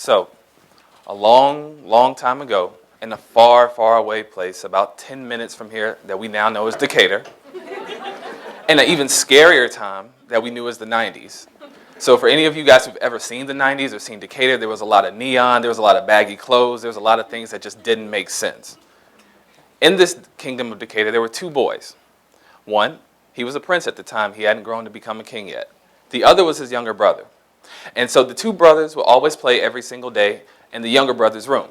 So, a long, long time ago, in a far, far away place, about 10 minutes from here, that we now know as Decatur, and an even scarier time that we knew as the 90s. So for any of you guys who've ever seen the 90s or seen Decatur, there was a lot of neon, there was a lot of baggy clothes, there was a lot of things that just didn't make sense. In this kingdom of Decatur, there were two boys. One, he was a prince at the time. He hadn't grown to become a king yet. The other was his younger brother. And so the two brothers would always play every single day in the younger brother's room.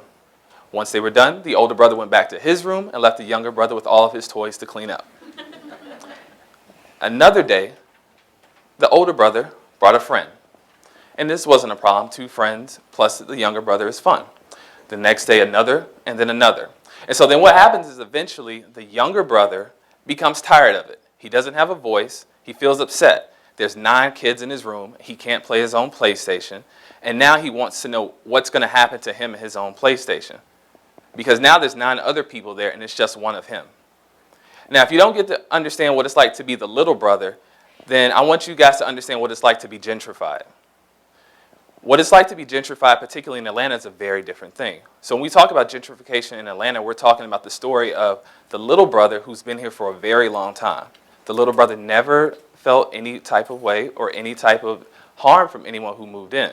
Once they were done, the older brother went back to his room and left the younger brother with all of his toys to clean up. Another day, the older brother brought a friend. And this wasn't a problem. Two friends plus the younger brother is fun. The next day, another, and then another. And so then what happens is eventually the younger brother becomes tired of it. He doesn't have a voice. He feels upset. There's 9 kids in his room. He can't play his own PlayStation. And now he wants to know what's going to happen to him and his own PlayStation. Because now there's 9 other people there and it's just one of him. Now, if you don't get to understand what it's like to be the little brother, then I want you guys to understand what it's like to be gentrified. What it's like to be gentrified, particularly in Atlanta, is a very different thing. So when we talk about gentrification in Atlanta, we're talking about the story of the little brother who's been here for a very long time. The little brother never felt any type of way or any type of harm from anyone who moved in.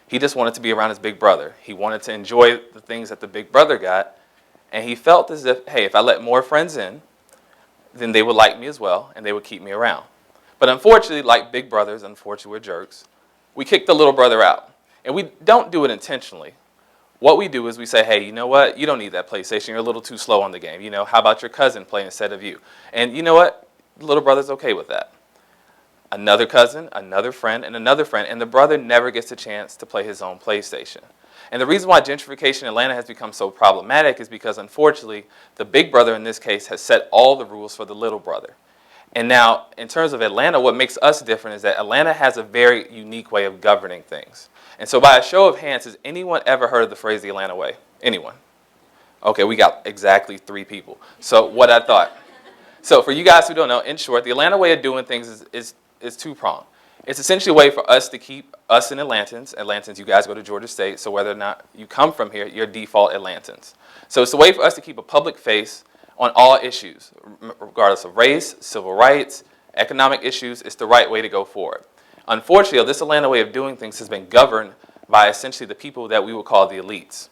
He just wanted to be around his big brother. He wanted to enjoy the things that the big brother got. And he felt as if, hey, if I let more friends in, then they would like me as well, and they would keep me around. But unfortunately, like big brothers, unfortunately we're jerks, we kick the little brother out. And we don't do it intentionally. What we do is we say, hey, you know what? You don't need that PlayStation. You're a little too slow on the game. You know, how about your cousin play instead of you? And you know what? The little brother's okay with that. Another cousin, another friend, and the brother never gets a chance to play his own PlayStation. And the reason why gentrification in Atlanta has become so problematic is because, unfortunately, the big brother in this case has set all the rules for the little brother. And now, in terms of Atlanta, what makes us different is that Atlanta has a very unique way of governing things. And so by a show of hands, has anyone ever heard of the phrase the Atlanta way? Anyone? Okay, we got exactly 3 people. So what I thought. So for you guys who don't know, in short, the Atlanta way of doing things is two-pronged. It's essentially a way for us to keep us in Atlantans, you guys go to Georgia State, so whether or not you come from here, you're default Atlantans. So it's a way for us to keep a public face on all issues, regardless of race, civil rights, economic issues. It's the right way to go forward. Unfortunately, this Atlanta way of doing things has been governed by essentially the people that we would call the elites.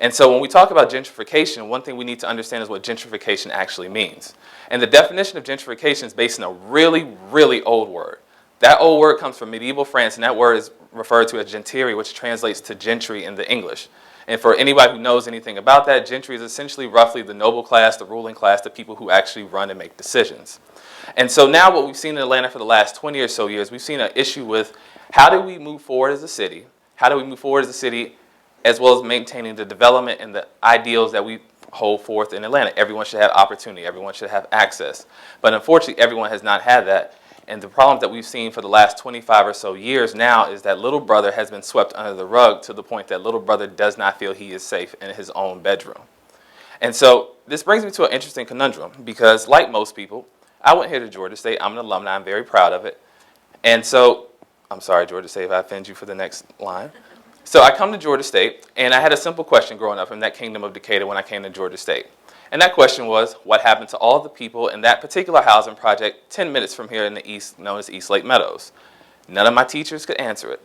And so when we talk about gentrification, one thing we need to understand is what gentrification actually means. And the definition of gentrification is based on a really, really old word. That old word comes from medieval France, and that word is referred to as gentiri, which translates to gentry in the English. And for anybody who knows anything about that, gentry is essentially roughly the noble class, the ruling class, the people who actually run and make decisions. And so now what we've seen in Atlanta for the last 20 or so years, we've seen an issue with how do we move forward as a city? How do we move forward as a city as well as maintaining the development and the ideals that we hold forth in Atlanta? Everyone should have opportunity. Everyone should have access. But unfortunately, everyone has not had that. And the problem that we've seen for the last 25 or so years now is that little brother has been swept under the rug to the point that little brother does not feel he is safe in his own bedroom. And so this brings me to an interesting conundrum because, like most people, I went here to Georgia State. I'm an alumni. I'm very proud of it. And so, I'm sorry, Georgia State, if I offend you for the next line. So I come to Georgia State, and I had a simple question growing up in that kingdom of Decatur when I came to Georgia State. And that question was, what happened to all the people in that particular housing project 10 minutes from here in the east, known as East Lake Meadows? None of my teachers could answer it.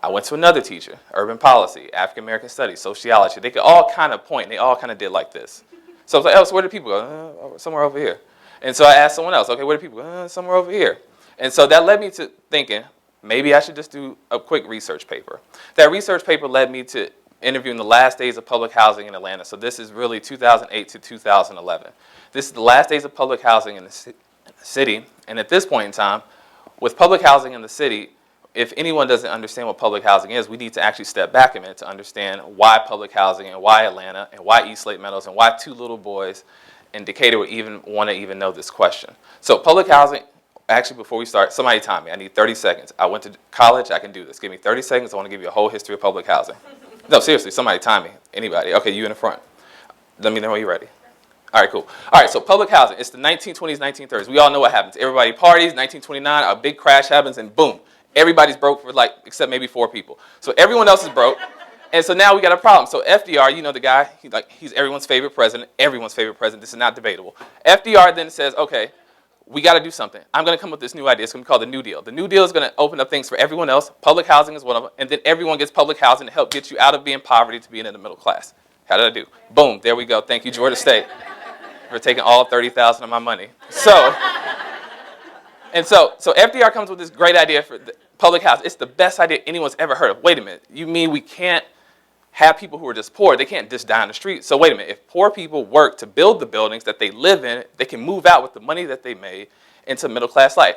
I went to another teacher, urban policy, African American studies, sociology. They could all kind of point, and they all kind of did like this. So I was like, oh, so where do people go? Somewhere over here. And so I asked someone else, okay, where do people go? Somewhere over here. And so that led me to thinking, maybe I should just do a quick research paper. That research paper led me to interviewing the last days of public housing in Atlanta. So this is really 2008 to 2011. This is the last days of public housing in the city. And at this point in time, with public housing in the city, if anyone doesn't understand what public housing is, we need to actually step back a minute to understand why public housing and why Atlanta and why East Lake Meadows and why 2 little boys in Decatur would even want to even know this question. So public housing, actually before we start, somebody time me. I need 30 seconds. I went to college. I can do this. Give me 30 seconds. I want to give you a whole history of public housing. No, seriously, somebody time me. Anybody. Okay, you in the front. Let me know when you're ready. All right, cool. All right, so public housing. It's the 1920s, 1930s. We all know what happens. Everybody parties. 1929, a big crash happens, and boom, everybody's broke for except maybe 4 people. So everyone else is broke. And so now we got a problem. So FDR, you know the guy, he's everyone's favorite president. Everyone's favorite president. This is not debatable. FDR then says, okay, we got to do something. I'm going to come up with this new idea. It's going to be called the New Deal. The New Deal is going to open up things for everyone else. Public housing is one of them. And then everyone gets public housing to help get you out of being poverty to being in the middle class. How did I do? Boom, there we go. Thank you, Georgia State, for taking all 30,000 of my money. So FDR comes with this great idea for the public housing. It's the best idea anyone's ever heard of. Wait a minute. You mean we can't have people who are just poor? They can't just die on the street. So wait a minute. If poor people work to build the buildings that they live in, they can move out with the money that they made into middle class life.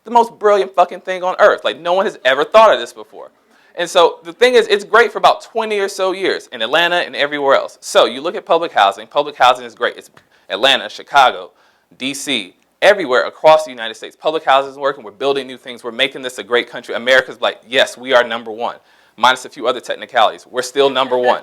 The most brilliant fucking thing on earth. Like, no one has ever thought of this before. And so the thing is, it's great for about 20 or so years in Atlanta and everywhere else. So you look at public housing. Public housing is great. It's Atlanta, Chicago, DC, everywhere across the United States. Public housing is working. We're building new things. We're making this a great country. America's like, yes, we are number one. Minus a few other technicalities. We're still number one.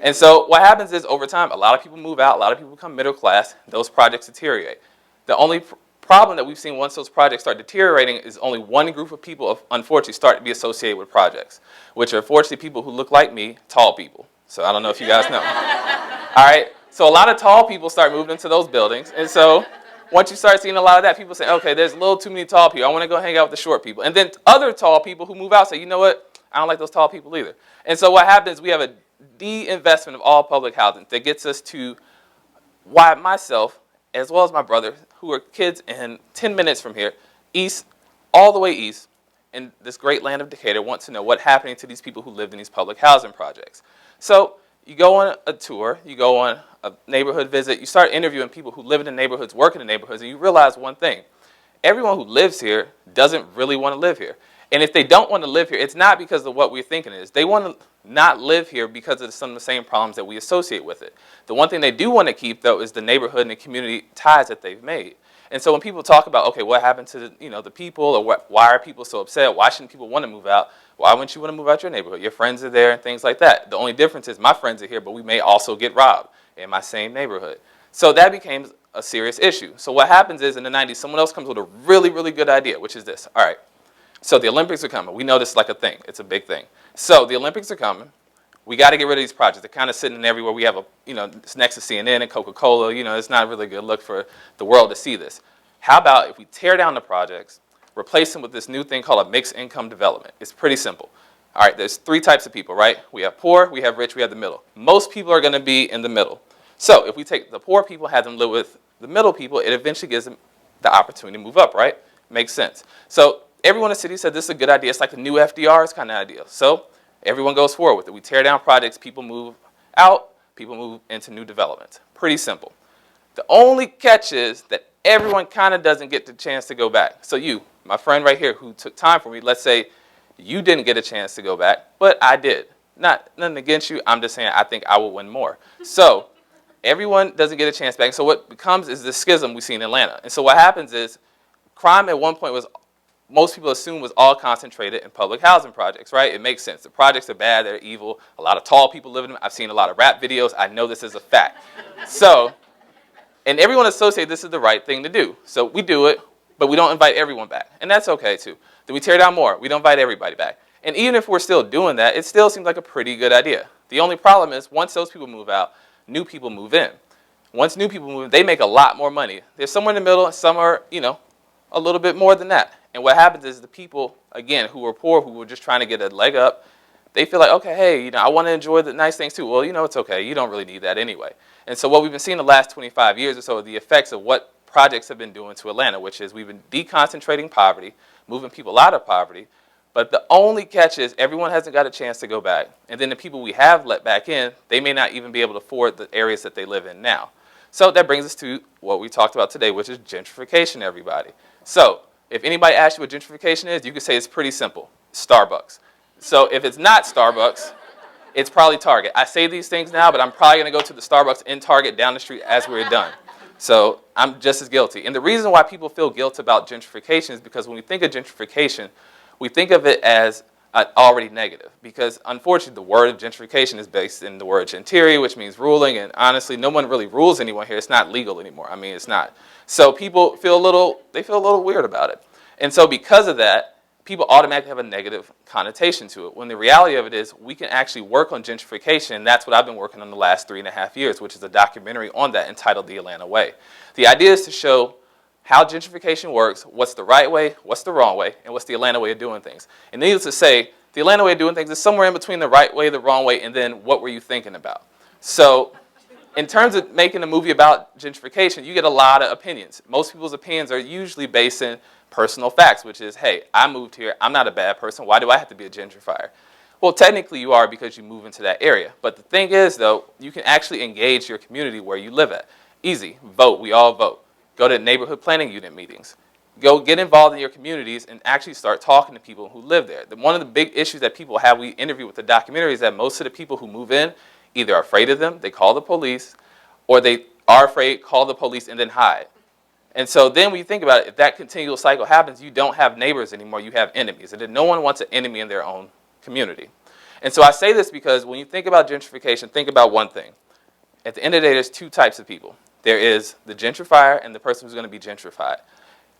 And so what happens is, over time, a lot of people move out. A lot of people become middle class. Those projects deteriorate. The only problem that we've seen once those projects start deteriorating is only one group of people, unfortunately, start to be associated with projects, which are, unfortunately, people who look like me, tall people. So I don't know if you guys know. All right? So a lot of tall people start moving into those buildings. And so once you start seeing a lot of that, people say, okay, there's a little too many tall people. I want to go hang out with the short people. And then other tall people who move out say, you know what? I don't like those tall people either. And so what happens, we have a de-investment of all public housing that gets us to why myself, as well as my brother, who are kids in 10 minutes from here, east, all the way east, in this great land of Decatur, want to know what's happening to these people who lived in these public housing projects. So you go on a tour, you go on a neighborhood visit, you start interviewing people who live in the neighborhoods, work in the neighborhoods, and you realize one thing. Everyone who lives here doesn't really want to live here. And if they don't want to live here, it's not because of what we're thinking it is. They want to not live here because of some of the same problems that we associate with it. The one thing they do want to keep, though, is the neighborhood and the community ties that they've made. And so when people talk about, okay, what happened to the people, or why are people so upset? Why shouldn't people want to move out? Why wouldn't you want to move out your neighborhood? Your friends are there and things like that. The only difference is my friends are here, but we may also get robbed in my same neighborhood. So that became a serious issue. So what happens is in the 90s, someone else comes with a really, really good idea, which is this. All right. So the Olympics are coming. We know this is like a thing. It's a big thing. So the Olympics are coming. We got to get rid of these projects. They're kind of sitting everywhere. We have it's next to CNN and Coca-Cola. It's not really a good look for the world to see this. How about if we tear down the projects, replace them with this new thing called a mixed income development? It's pretty simple. All right, there's three types of people, right? We have poor, we have rich, we have the middle. Most people are going to be in the middle. So if we take the poor people, have them live with the middle people, it eventually gives them the opportunity to move up, right? Makes sense. So everyone in the city said this is a good idea. It's like the new FDR's kind of idea. So everyone goes forward with it. We tear down projects, people move out, people move into new developments. Pretty simple. The only catch is that everyone kind of doesn't get the chance to go back. So you, my friend right here who took time for me, let's say you didn't get a chance to go back, but I did. Nothing against you. I'm just saying I think I will win more. So everyone doesn't get a chance back. So what becomes is the schism we see in Atlanta. And so what happens is crime at one point was, most people assume, was all concentrated in public housing projects, right? It makes sense. The projects are bad, they're evil. A lot of tall people live in them. I've seen a lot of rap videos. I know this is a fact. So, and everyone associates this is the right thing to do. So we do it, but we don't invite everyone back. And that's okay too. Then we tear down more. We don't invite everybody back. And even if we're still doing that, it still seems like a pretty good idea. The only problem is once those people move out, new people move in. Once new people move in, they make a lot more money. They're somewhere in the middle, and some are, a little bit more than that. And what happens is the people, again, who are poor, who were just trying to get a leg up, they feel like, okay, hey, I want to enjoy the nice things too. Well, it's okay. You don't really need that anyway. And so what we've been seeing the last 25 years or so are the effects of what projects have been doing to Atlanta, which is we've been deconcentrating poverty, moving people out of poverty. But the only catch is everyone hasn't got a chance to go back. And then the people we have let back in, they may not even be able to afford the areas that they live in now. So that brings us to what we talked about today, which is gentrification, everybody. So if anybody asks you what gentrification is, you can say it's pretty simple. Starbucks. So if it's not Starbucks, it's probably Target. I say these things now, but I'm probably going to go to the Starbucks in Target down the street as we're done. So I'm just as guilty. And the reason why people feel guilt about gentrification is because when we think of gentrification, we think of it as already negative. Because unfortunately, the word of gentrification is based in the word gentiri, which means ruling. And honestly, no one really rules anyone here. It's not legal anymore. I mean, it's not. So people feel a little weird about it. And so because of that, people automatically have a negative connotation to it, when the reality of it is we can actually work on gentrification, and that's what I've been working on the last 3.5 years, which is a documentary on that entitled The Atlanta Way. The idea is to show how gentrification works, what's the right way, what's the wrong way, and what's the Atlanta way of doing things. And needless to say, the Atlanta way of doing things is somewhere in between the right way, the wrong way, and then what were you thinking about? So in terms of making a movie about gentrification, you get a lot of opinions. Most people's opinions are usually based in personal facts, which is, hey, I moved here, I'm not a bad person, why do I have to be a gentrifier? Well, technically you are because you move into that area. But the thing is, though, you can actually engage your community where you live at. Easy, vote, we all vote. Go to neighborhood planning unit meetings. Go get involved in your communities and actually start talking to people who live there. One of the big issues that people have, we interview with the documentary, is that most of the people who move in either are afraid of them, they call the police, or they are afraid, call the police, and then hide. And so then when you think about it, if that continual cycle happens, you don't have neighbors anymore, you have enemies. And then no one wants an enemy in their own community. And so I say this because when you think about gentrification, think about one thing. At the end of the day, there's two types of people. There is the gentrifier and the person who's going to be gentrified.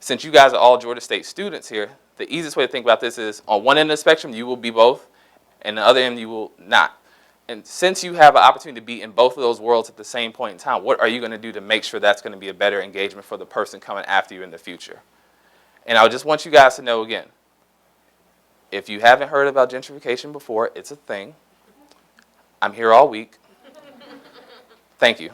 Since you guys are all Georgia State students here, the easiest way to think about this is on one end of the spectrum, you will be both, and the other end, you will not. And since you have an opportunity to be in both of those worlds at the same point in time, what are you going to do to make sure that's going to be a better engagement for the person coming after you in the future? And I just want you guys to know again, if you haven't heard about gentrification before, it's a thing. I'm here all week. Thank you.